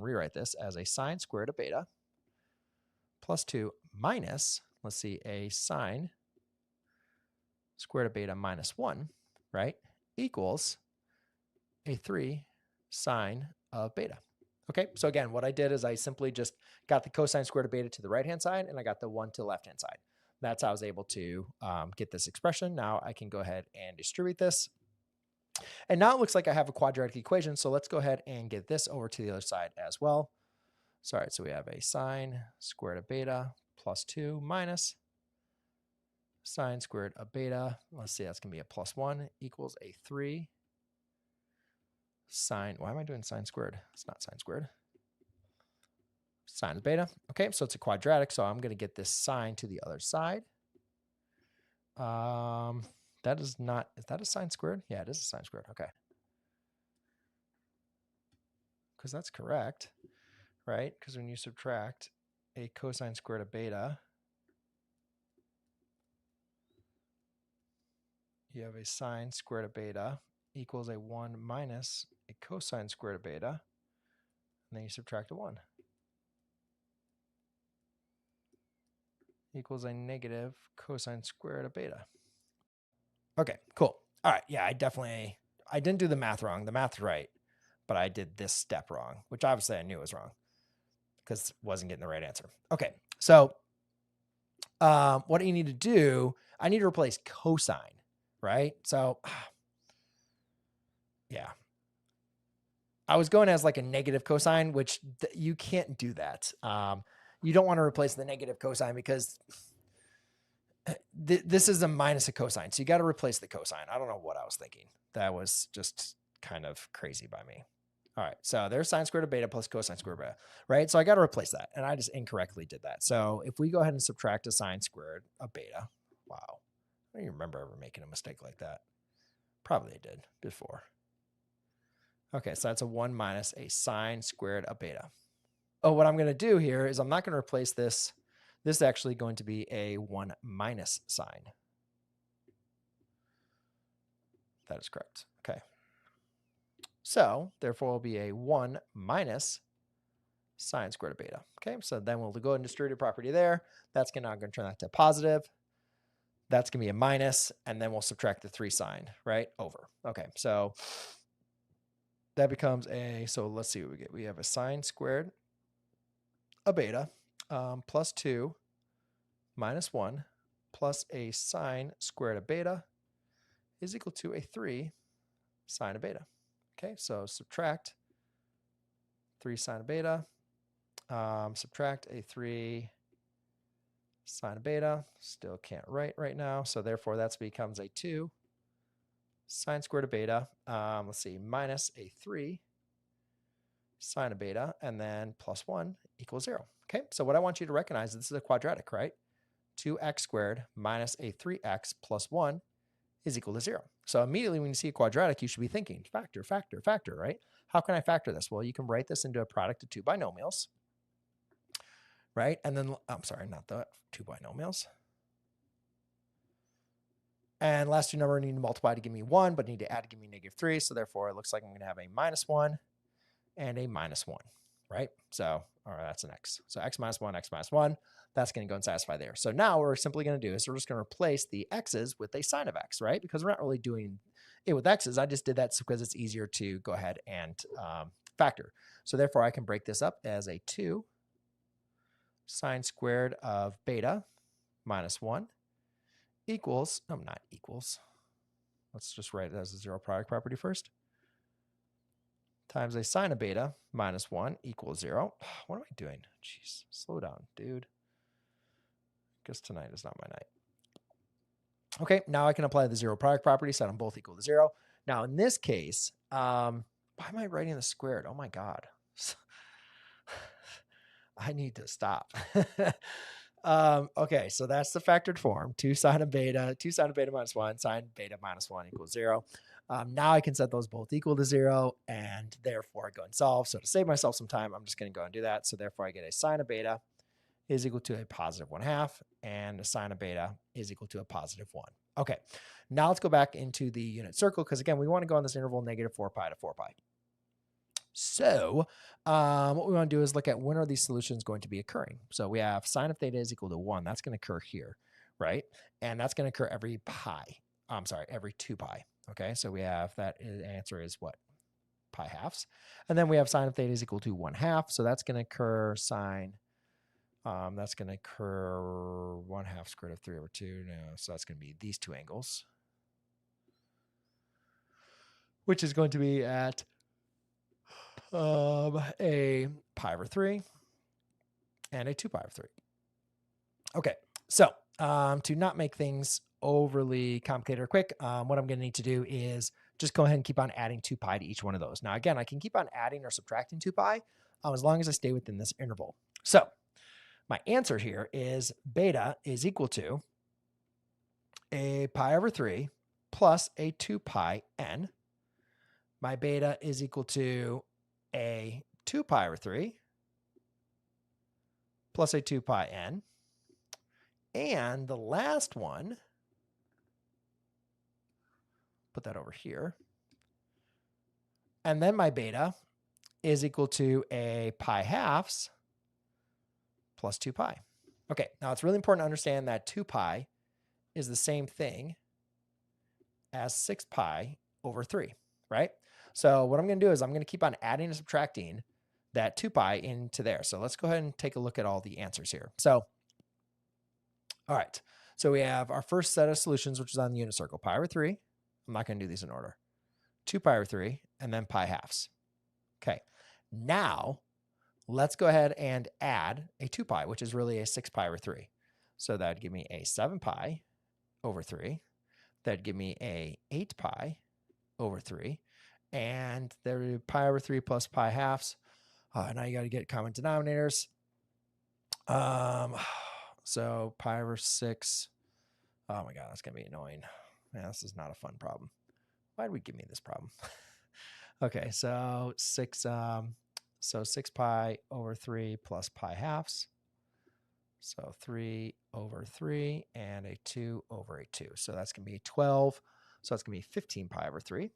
rewrite this as a sine squared of beta plus 2 minus, let's see, a sine squared of beta minus 1, right, equals a 3 sine of beta. Okay, so again, what I did is I simply just got the cosine squared of beta to the right-hand side, and I got the 1 to the left-hand side. That's how I was able to get this expression. Now I can go ahead and distribute this. And now it looks like I have a quadratic equation, so let's go ahead and get this over to the other side as well. So, all right, so we have a sine squared of beta plus 2 minus sine squared of beta. Let's see, that's going to be a plus 1 equals a 3 sine. Why am I doing sine squared? It's not sine squared. Sine of beta. Okay, so it's a quadratic, so I'm going to get this sine to the other side. That is not, is that a sine squared? Yeah, it is a sine squared. Okay. Because that's correct, right? Because when you subtract a cosine squared of beta, you have a sine squared of beta equals a 1 minus a cosine squared of beta, and then you subtract a 1. Equals a negative cosine squared of beta. Okay, cool. All right, yeah, I didn't do the math wrong. The math's right, but I did this step wrong, which obviously I knew was wrong because it wasn't getting the right answer. Okay, so what you need to do, I need to replace cosine, right? So, yeah. I was going as like a negative cosine, which you can't do that. You don't want to replace the negative cosine because this is a minus a cosine. So you got to replace the cosine. I don't know what I was thinking. That was just kind of crazy by me. All right. So there's sine squared of beta plus cosine squared of beta, right? So I got to replace that. And I just incorrectly did that. So if we go ahead and subtract a sine squared of beta, wow. I don't even remember ever making a mistake like that. Probably I did before. Okay. So that's a 1 minus a sine squared of beta. Oh, what I'm going to do here is I'm not going to replace this. This is actually going to be a 1 minus sine. That is correct. Okay. So therefore, it will be a 1 minus sine squared of beta. Okay. So then we'll go ahead and distribute the property there. That's now going to turn that to positive. That's going to be a minus, and then we'll subtract the 3 sine, right, over. Okay. So that becomes so let's see what we get. We have a sine squared of beta plus 2 minus 1 plus a sine squared of beta is equal to a 3 sine of beta. Okay, so subtract 3 sine of beta, subtract a 3 sine of beta. Still can't write right now, so therefore that becomes a 2 sine squared of beta. Let's see, minus a 3 sine of beta, and then plus 1 equals 0. Okay, so what I want you to recognize is this is a quadratic, right? 2x squared minus a 3x plus 1 is equal to 0. So immediately when you see a quadratic, you should be thinking factor, factor, factor, right? How can I factor this? Well, you can write this into a product of 2 binomials, right? And then, I'm sorry, not the 2 binomials. And last 2 numbers need to multiply to give me 1, but need to add to give me -3. So therefore, it looks like I'm going to have a -1 and a -1, right? So, all right, that's an x. So x minus 1, x minus 1. That's going to go and satisfy there. So now what we're simply going to do is we're just going to replace the x's with a sine of x, right? Because we're not really doing it with x's. I just did that because it's easier to go ahead and factor. So therefore, I can break this up as a 2 sine squared of beta minus 1 equals, not equals. Let's just write it as a 0 product property first. Times a sine of beta minus 1 equals 0. What am I doing? Jeez, slow down, dude. Guess tonight is not my night. Okay, now I can apply the 0 product property, set them both equal to 0. Now in this case, why am I writing the squared? Oh my God. I need to stop. Okay, so that's the factored form. 2 sine of beta minus 1, sine beta minus 1 equals 0. Now I can set those both equal to 0, and therefore I go and solve. So to save myself some time, I'm just going to go and do that. So therefore I get a sine of beta is equal to a positive 1/2, and a sine of beta is equal to a positive 1. Okay, now let's go back into the unit circle, because again, we want to go on this interval -4 pi to 4 pi. So what we want to do is look at when are these solutions going to be occurring. So we have sine of theta is equal to 1. That's going to occur here, right? And that's going to occur every pi. Every 2 pi. Okay, so we have that answer is what? Pi halves. And then we have sine of theta is equal to 1/2. So that's going to occur sine. That's going to occur 1/2 square root of 3 over 2. No, so that's going to be these two angles, which is going to be at a pi over 3 and a 2 pi over 3. Okay, so to not make things overly complicated or quick, what I'm going to need to do is just go ahead and keep on adding 2 pi to each one of those. Now, again, I can keep on adding or subtracting 2 pi as long as I stay within this interval. So my answer here is beta is equal to a pi over 3 plus a 2 pi n. My beta is equal to a 2 pi over 3 plus a 2 pi n. And the last one, put that over here. And then my beta is equal to a pi halves plus 2 pi. Okay, now it's really important to understand that 2 pi is the same thing as 6 pi over 3, right? So what I'm going to do is I'm going to keep on adding and subtracting that 2 pi into there. So let's go ahead and take a look at all the answers here. So, all right. So we have our first set of solutions, which is on the unit circle, pi over 3. I'm not going to do these in order. 2 pi over 3, and then pi halves. Okay. Now, let's go ahead and add a 2 pi, which is really a 6 pi over 3. So that would give me a 7 pi over 3. That'd give me a 8 pi over 3. And there would be pi over 3 plus pi halves. Now you got to get common denominators. So pi over 6. Oh my God, that's going to be annoying. Man, this is not a fun problem. Why did we give me this problem? Okay, so 6 pi over 3 plus pi halves. So 3 over 3 and a 2 over a 2. So that's going to be 12. So that's going to be 15 pi over 3.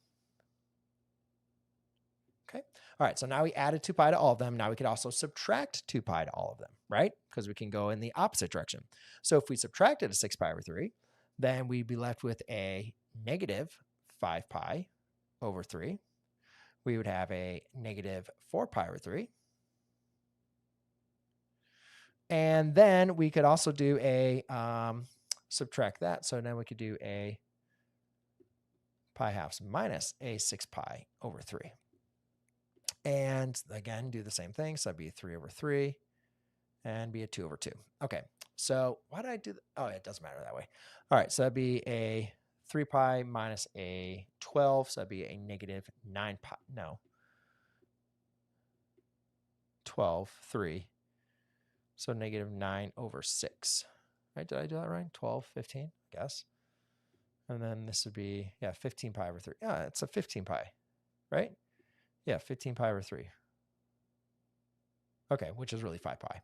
Okay. All right. So now we added 2 pi to all of them. Now we could also subtract 2 pi to all of them, right? Because we can go in the opposite direction. So if we subtracted a 6 pi over 3, then we'd be left with a negative 5 pi over 3. We would have a negative 4 pi over 3. And then we could also do a subtract that. So then we could do a pi halves minus a 6 pi over 3. And again, do the same thing. So that'd be 3 over 3 and be a 2 over 2. Okay. So why did I do that? Oh, it doesn't matter that way. All right. So that'd be a 3 pi minus a 12. So that'd be a negative 9 pi. No. 12, 3. So negative 9 over 6. Right? Did I do that right? 12, 15, I guess. And then this would be, 15 pi over 3. Yeah, it's a 15 pi, right? Yeah, 15 pi over 3. Okay, which is really 5 pi.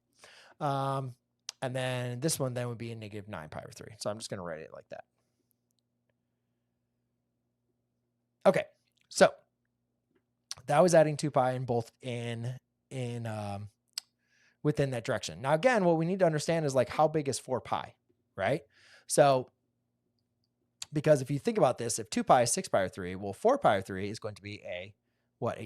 And then this one then would be a negative 9 pi over 3. So I'm just going to write it like that. Okay, so that was adding 2 pi in both within that direction. Now, again, what we need to understand is like how big is 4 pi, right? So because if you think about this, if 2 pi is 6 pi over 3, well, 4 pi over 3 is going to be a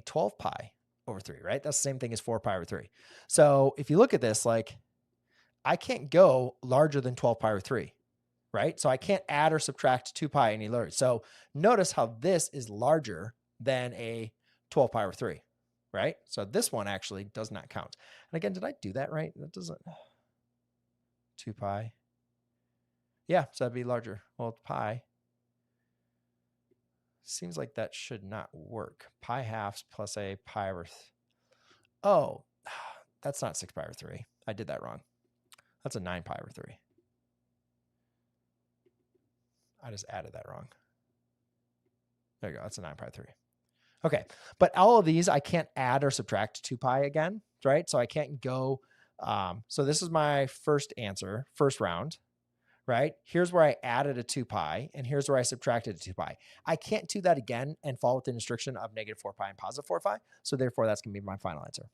12 pi over 3, right? That's the same thing as 4 pi over 3. So if you look at this, like I can't go larger than 12 pi over 3, right? So I can't add or subtract 2 pi any larger. So notice how this is larger than a 12 pi over 3, right? So this one actually does not count. And again, did I do that right? That doesn't. 2 pi. Yeah, so that'd be larger. Well, pi. Seems like that should not work. Pi halves plus a pi over. Oh, that's not 6 pi over 3. I did that wrong. That's a 9 pi over 3. I just added that wrong. There you go. That's a 9 pi over 3. Okay. But all of these, I can't add or subtract 2 pi again, right? So I can't go. So this is my first answer, first round, right? Here's where I added a 2 pi, and here's where I subtracted a 2 pi. I can't do that again and fall within the restriction of negative 4 pi and positive 4 pi. So therefore, that's going to be my final answer.